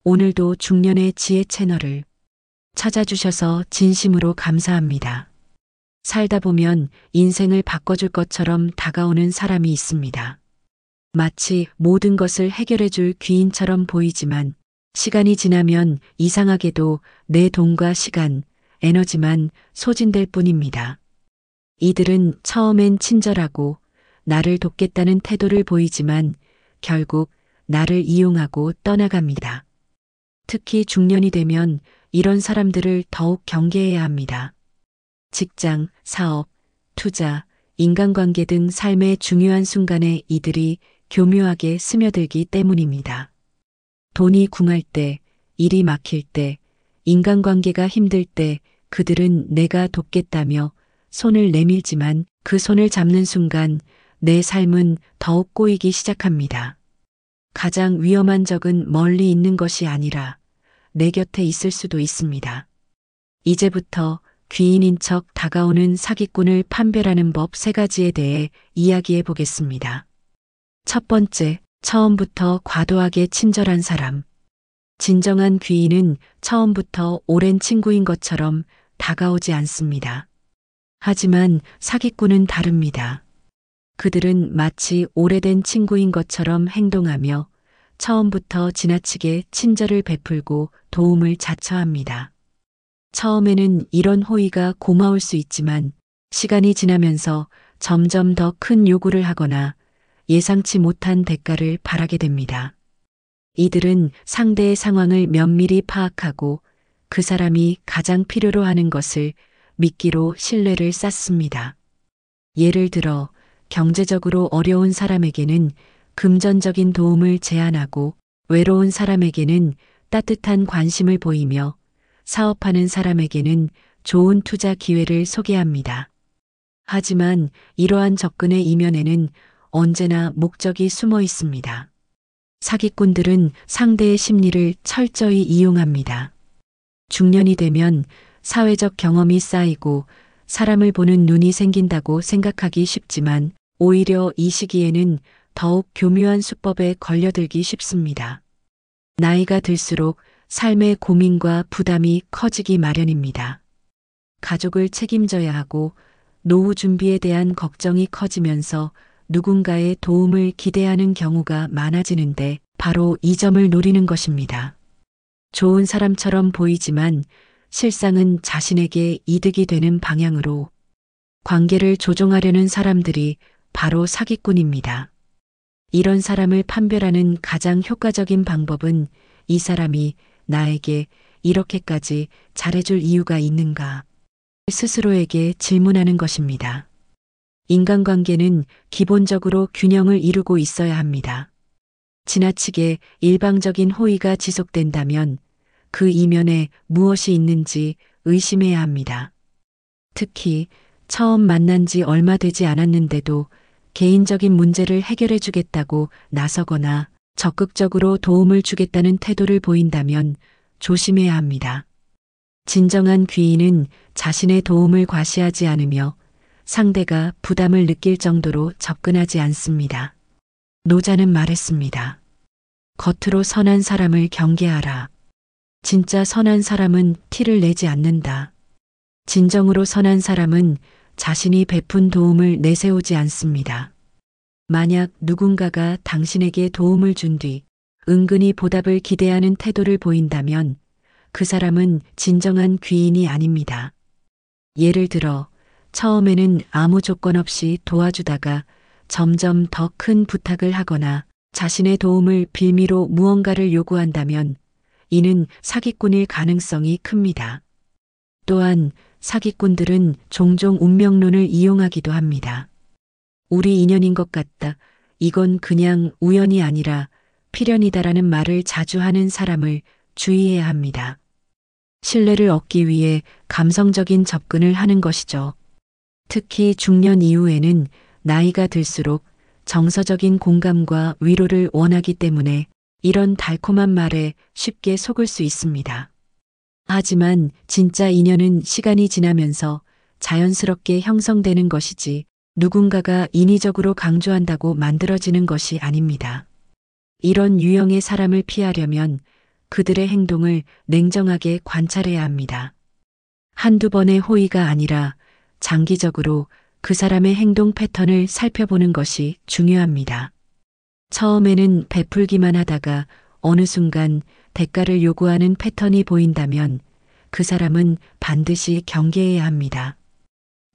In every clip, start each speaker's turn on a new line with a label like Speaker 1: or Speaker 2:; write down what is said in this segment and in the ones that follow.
Speaker 1: 오늘도 중년의 지혜 채널을 찾아주셔서 진심으로 감사합니다. 살다 보면 인생을 바꿔줄 것처럼 다가오는 사람이 있습니다. 마치 모든 것을 해결해줄 귀인처럼 보이지만 시간이 지나면 이상하게도 내 돈과 시간, 에너지만 소진될 뿐입니다. 이들은 처음엔 친절하고 나를 돕겠다는 태도를 보이지만 결국 나를 이용하고 떠나갑니다. 특히 중년이 되면 이런 사람들을 더욱 경계해야 합니다. 직장, 사업, 투자, 인간관계 등 삶의 중요한 순간에 이들이 교묘하게 스며들기 때문입니다. 돈이 궁할 때, 일이 막힐 때, 인간관계가 힘들 때 그들은 내가 돕겠다며 손을 내밀지만 그 손을 잡는 순간 내 삶은 더욱 꼬이기 시작합니다. 가장 위험한 적은 멀리 있는 것이 아니라 내 곁에 있을 수도 있습니다. 이제부터 귀인인 척 다가오는 사기꾼을 판별하는 법 3가지에 대해 이야기해 보겠습니다. 첫 번째, 처음부터 과도하게 친절한 사람. 진정한 귀인은 처음부터 오랜 친구인 것처럼 다가오지 않습니다. 하지만 사기꾼은 다릅니다. 그들은 마치 오래된 친구인 것처럼 행동하며 처음부터 지나치게 친절을 베풀고 도움을 자처합니다. 처음에는 이런 호의가 고마울 수 있지만 시간이 지나면서 점점 더 큰 요구를 하거나 예상치 못한 대가를 바라게 됩니다. 이들은 상대의 상황을 면밀히 파악하고 그 사람이 가장 필요로 하는 것을 미끼로 신뢰를 쌓습니다. 예를 들어 경제적으로 어려운 사람에게는 금전적인 도움을 제안하고 외로운 사람에게는 따뜻한 관심을 보이며 사업하는 사람에게는 좋은 투자 기회를 소개합니다. 하지만 이러한 접근의 이면에는 언제나 목적이 숨어 있습니다. 사기꾼들은 상대의 심리를 철저히 이용합니다. 중년이 되면 사회적 경험이 쌓이고 사람을 보는 눈이 생긴다고 생각하기 쉽지만 오히려 이 시기에는 더욱 교묘한 수법에 걸려들기 쉽습니다. 나이가 들수록 삶의 고민과 부담이 커지기 마련입니다. 가족을 책임져야 하고 노후 준비에 대한 걱정이 커지면서 누군가의 도움을 기대하는 경우가 많아지는데 바로 이 점을 노리는 것입니다. 좋은 사람처럼 보이지만 실상은 자신에게 이득이 되는 방향으로 관계를 조종하려는 사람들이 바로 사기꾼입니다. 이런 사람을 판별하는 가장 효과적인 방법은 이 사람이 나에게 이렇게까지 잘해줄 이유가 있는가 스스로에게 질문하는 것입니다. 인간관계는 기본적으로 균형을 이루고 있어야 합니다. 지나치게 일방적인 호의가 지속된다면 그 이면에 무엇이 있는지 의심해야 합니다. 특히 처음 만난 지 얼마 되지 않았는데도 개인적인 문제를 해결해 주겠다고 나서거나 적극적으로 도움을 주겠다는 태도를 보인다면 조심해야 합니다. 진정한 귀인은 자신의 도움을 과시하지 않으며 상대가 부담을 느낄 정도로 접근하지 않습니다. 노자는 말했습니다. 겉으로 선한 사람을 경계하라. 진짜 선한 사람은 티를 내지 않는다. 진정으로 선한 사람은 자신이 베푼 도움을 내세우지 않습니다. 만약 누군가가 당신에게 도움을 준 뒤 은근히 보답을 기대하는 태도를 보인다면 그 사람은 진정한 귀인이 아닙니다. 예를 들어 처음에는 아무 조건 없이 도와주다가 점점 더 큰 부탁을 하거나 자신의 도움을 빌미로 무언가를 요구한다면 이는 사기꾼일 가능성이 큽니다. 또한 사기꾼들은 종종 운명론을 이용하기도 합니다. 우리 인연인 것 같다. 이건 그냥 우연이 아니라 필연이다라는 말을 자주 하는 사람을 주의해야 합니다. 신뢰를 얻기 위해 감성적인 접근을 하는 것이죠. 특히 중년 이후에는 나이가 들수록 정서적인 공감과 위로를 원하기 때문에 이런 달콤한 말에 쉽게 속을 수 있습니다. 하지만 진짜 인연은 시간이 지나면서 자연스럽게 형성되는 것이지 누군가가 인위적으로 강조한다고 만들어지는 것이 아닙니다. 이런 유형의 사람을 피하려면 그들의 행동을 냉정하게 관찰해야 합니다. 한두 번의 호의가 아니라 장기적으로 그 사람의 행동 패턴을 살펴보는 것이 중요합니다. 처음에는 베풀기만 하다가 어느 순간 대가를 요구하는 패턴이 보인다면 그 사람은 반드시 경계해야 합니다.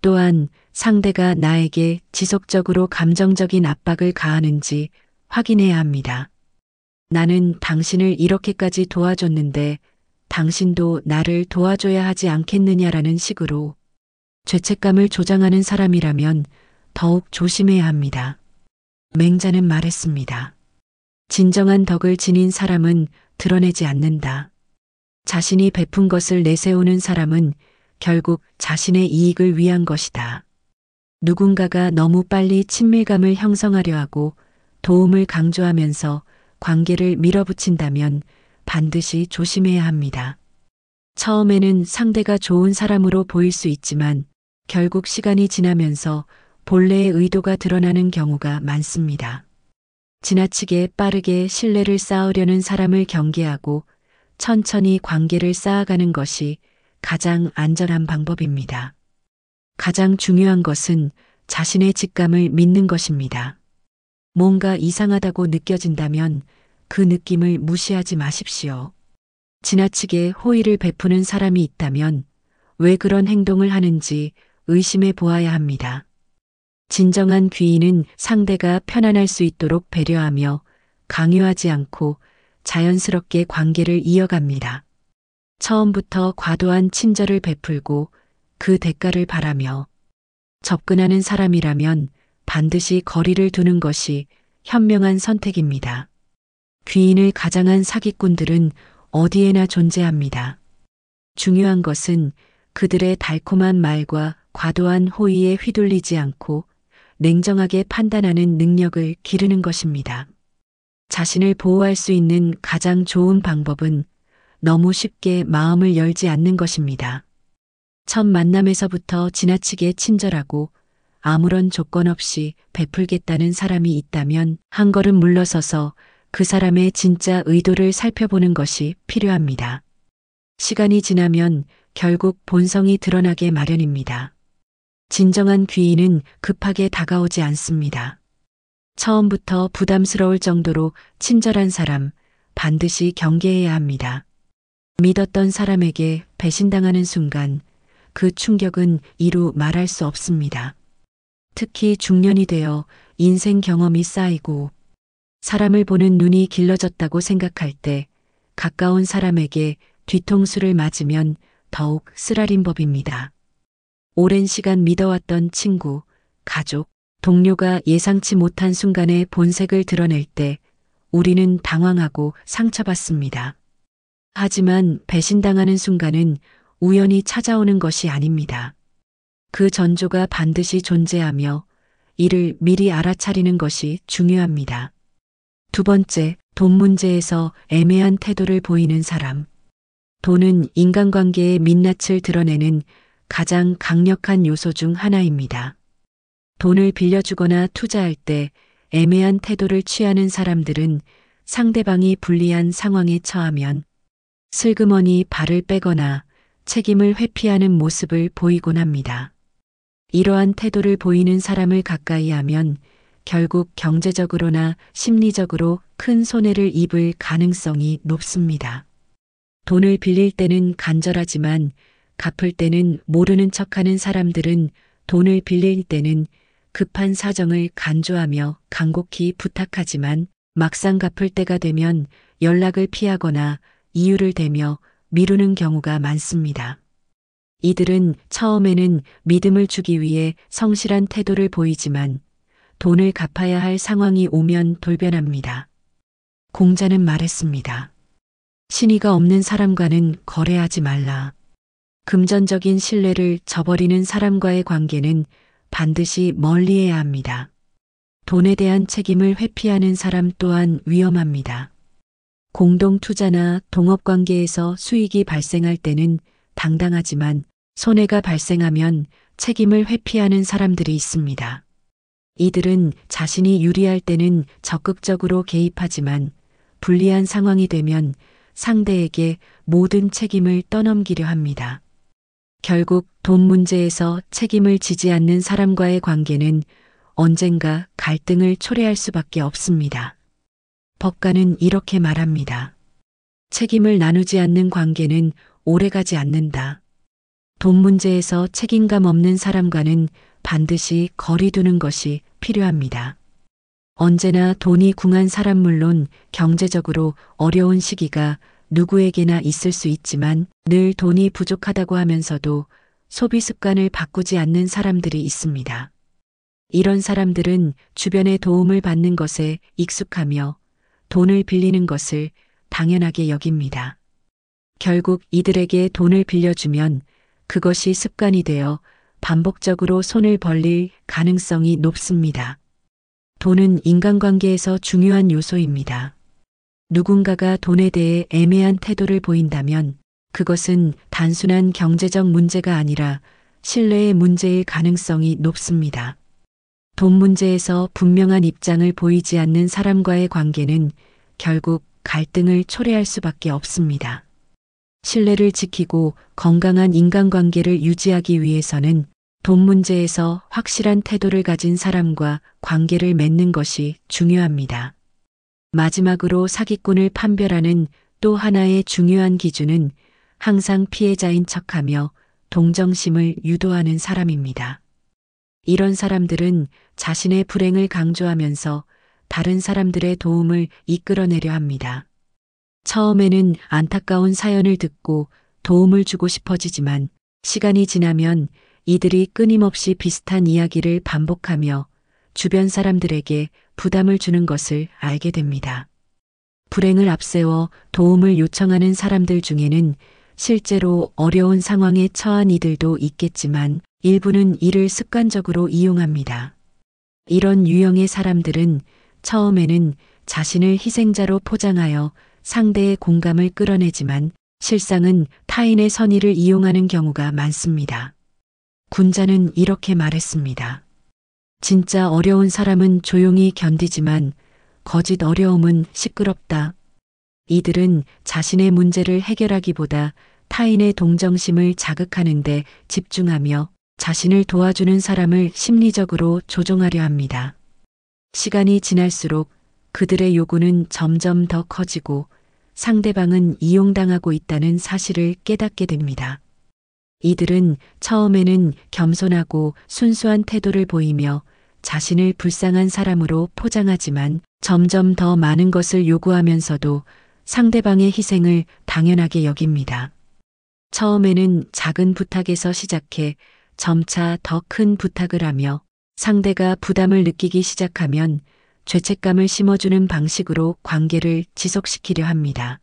Speaker 1: 또한 상대가 나에게 지속적으로 감정적인 압박을 가하는지 확인해야 합니다. 나는 당신을 이렇게까지 도와줬는데 당신도 나를 도와줘야 하지 않겠느냐라는 식으로 죄책감을 조장하는 사람이라면 더욱 조심해야 합니다. 맹자는 말했습니다. 진정한 덕을 지닌 사람은 드러내지 않는다. 자신이 베푼 것을 내세우는 사람은 결국 자신의 이익을 위한 것이다. 누군가가 너무 빨리 친밀감을 형성하려 하고 도움을 강조하면서 관계를 밀어붙인다면 반드시 조심해야 합니다. 처음에는 상대가 좋은 사람으로 보일 수 있지만 결국 시간이 지나면서 본래의 의도가 드러나는 경우가 많습니다. 지나치게 빠르게 신뢰를 쌓으려는 사람을 경계하고 천천히 관계를 쌓아가는 것이 가장 안전한 방법입니다. 가장 중요한 것은 자신의 직감을 믿는 것입니다. 뭔가 이상하다고 느껴진다면 그 느낌을 무시하지 마십시오. 지나치게 호의를 베푸는 사람이 있다면 왜 그런 행동을 하는지 의심해 보아야 합니다. 진정한 귀인은 상대가 편안할 수 있도록 배려하며 강요하지 않고 자연스럽게 관계를 이어갑니다. 처음부터 과도한 친절을 베풀고 그 대가를 바라며 접근하는 사람이라면 반드시 거리를 두는 것이 현명한 선택입니다. 귀인을 가장한 사기꾼들은 어디에나 존재합니다. 중요한 것은 그들의 달콤한 말과 과도한 호의에 휘둘리지 않고 냉정하게 판단하는 능력을 기르는 것입니다. 자신을 보호할 수 있는 가장 좋은 방법은 너무 쉽게 마음을 열지 않는 것입니다. 첫 만남에서부터 지나치게 친절하고 아무런 조건 없이 베풀겠다는 사람이 있다면 한 걸음 물러서서 그 사람의 진짜 의도를 살펴보는 것이 필요합니다. 시간이 지나면 결국 본성이 드러나게 마련입니다. 진정한 귀인은 급하게 다가오지 않습니다. 처음부터 부담스러울 정도로 친절한 사람 반드시 경계해야 합니다. 믿었던 사람에게 배신당하는 순간 그 충격은 이루 말할 수 없습니다. 특히 중년이 되어 인생 경험이 쌓이고 사람을 보는 눈이 길러졌다고 생각할 때 가까운 사람에게 뒤통수를 맞으면 더욱 쓰라린 법입니다. 오랜 시간 믿어왔던 친구, 가족, 동료가 예상치 못한 순간에 본색을 드러낼 때 우리는 당황하고 상처받습니다. 하지만 배신당하는 순간은 우연히 찾아오는 것이 아닙니다. 그 전조가 반드시 존재하며 이를 미리 알아차리는 것이 중요합니다. 두 번째, 돈 문제에서 애매한 태도를 보이는 사람. 돈은 인간관계의 민낯을 드러내는 가장 강력한 요소 중 하나입니다. 돈을 빌려주거나 투자할 때 애매한 태도를 취하는 사람들은 상대방이 불리한 상황에 처하면 슬그머니 발을 빼거나 책임을 회피하는 모습을 보이곤 합니다. 이러한 태도를 보이는 사람을 가까이 하면 결국 경제적으로나 심리적으로 큰 손해를 입을 가능성이 높습니다. 돈을 빌릴 때는 간절하지만 갚을 때는 모르는 척하는 사람들은 돈을 빌릴 때는 급한 사정을 간주하며 간곡히 부탁하지만 막상 갚을 때가 되면 연락을 피하거나 이유를 대며 미루는 경우가 많습니다. 이들은 처음에는 믿음을 주기 위해 성실한 태도를 보이지만 돈을 갚아야 할 상황이 오면 돌변합니다. 공자는 말했습니다. 신의가 없는 사람과는 거래하지 말라. 금전적인 신뢰를 저버리는 사람과의 관계는 반드시 멀리해야 합니다. 돈에 대한 책임을 회피하는 사람 또한 위험합니다. 공동 투자나 동업 관계에서 수익이 발생할 때는 당당하지만 손해가 발생하면 책임을 회피하는 사람들이 있습니다. 이들은 자신이 유리할 때는 적극적으로 개입하지만 불리한 상황이 되면 상대에게 모든 책임을 떠넘기려 합니다. 결국 돈 문제에서 책임을 지지 않는 사람과의 관계는 언젠가 갈등을 초래할 수밖에 없습니다. 법가는 이렇게 말합니다. 책임을 나누지 않는 관계는 오래가지 않는다. 돈 문제에서 책임감 없는 사람과는 반드시 거리 두는 것이 필요합니다. 언제나 돈이 궁한 사람 물론 경제적으로 어려운 시기가 누구에게나 있을 수 있지만 늘 돈이 부족하다고 하면서도 소비 습관을 바꾸지 않는 사람들이 있습니다. 이런 사람들은 주변의 도움을 받는 것에 익숙하며 돈을 빌리는 것을 당연하게 여깁니다. 결국 이들에게 돈을 빌려주면 그것이 습관이 되어 반복적으로 손을 벌릴 가능성이 높습니다. 돈은 인간관계에서 중요한 요소입니다. 누군가가 돈에 대해 애매한 태도를 보인다면 그것은 단순한 경제적 문제가 아니라 신뢰의 문제일 가능성이 높습니다. 돈 문제에서 분명한 입장을 보이지 않는 사람과의 관계는 결국 갈등을 초래할 수밖에 없습니다. 신뢰를 지키고 건강한 인간관계를 유지하기 위해서는 돈 문제에서 확실한 태도를 가진 사람과 관계를 맺는 것이 중요합니다. 마지막으로 사기꾼을 판별하는 또 하나의 중요한 기준은 항상 피해자인 척하며 동정심을 유도하는 사람입니다. 이런 사람들은 자신의 불행을 강조하면서 다른 사람들의 도움을 이끌어내려 합니다. 처음에는 안타까운 사연을 듣고 도움을 주고 싶어지지만 시간이 지나면 이들이 끊임없이 비슷한 이야기를 반복하며 주변 사람들에게 부담을 주는 것을 알게 됩니다. 불행을 앞세워 도움을 요청하는 사람들 중에는 실제로 어려운 상황에 처한 이들도 있겠지만 일부는 이를 습관적으로 이용합니다. 이런 유형의 사람들은 처음에는 자신을 희생자로 포장하여 상대의 공감을 끌어내지만 실상은 타인의 선의를 이용하는 경우가 많습니다. 군자는 이렇게 말했습니다. 진짜 어려운 사람은 조용히 견디지만 거짓 어려움은 시끄럽다. 이들은 자신의 문제를 해결하기보다 타인의 동정심을 자극하는 데 집중하며 자신을 도와주는 사람을 심리적으로 조종하려 합니다. 시간이 지날수록 그들의 요구는 점점 더 커지고 상대방은 이용당하고 있다는 사실을 깨닫게 됩니다. 이들은 처음에는 겸손하고 순수한 태도를 보이며 자신을 불쌍한 사람으로 포장하지만 점점 더 많은 것을 요구하면서도 상대방의 희생을 당연하게 여깁니다. 처음에는 작은 부탁에서 시작해 점차 더 큰 부탁을 하며 상대가 부담을 느끼기 시작하면 죄책감을 심어주는 방식으로 관계를 지속시키려 합니다.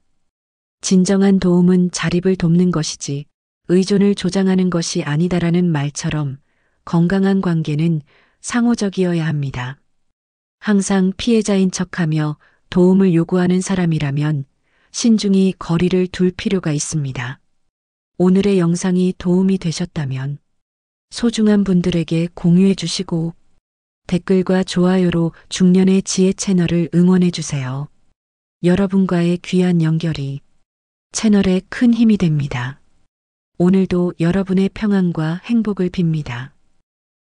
Speaker 1: 진정한 도움은 자립을 돕는 것이지 의존을 조장하는 것이 아니다라는 말처럼 건강한 관계는 상호적이어야 합니다. 항상 피해자인 척하며 도움을 요구하는 사람이라면 신중히 거리를 둘 필요가 있습니다. 오늘의 영상이 도움이 되셨다면 소중한 분들에게 공유해 주시고 댓글과 좋아요로 중년의 지혜 채널을 응원해 주세요. 여러분과의 귀한 연결이 채널에 큰 힘이 됩니다. 오늘도 여러분의 평안과 행복을 빕니다.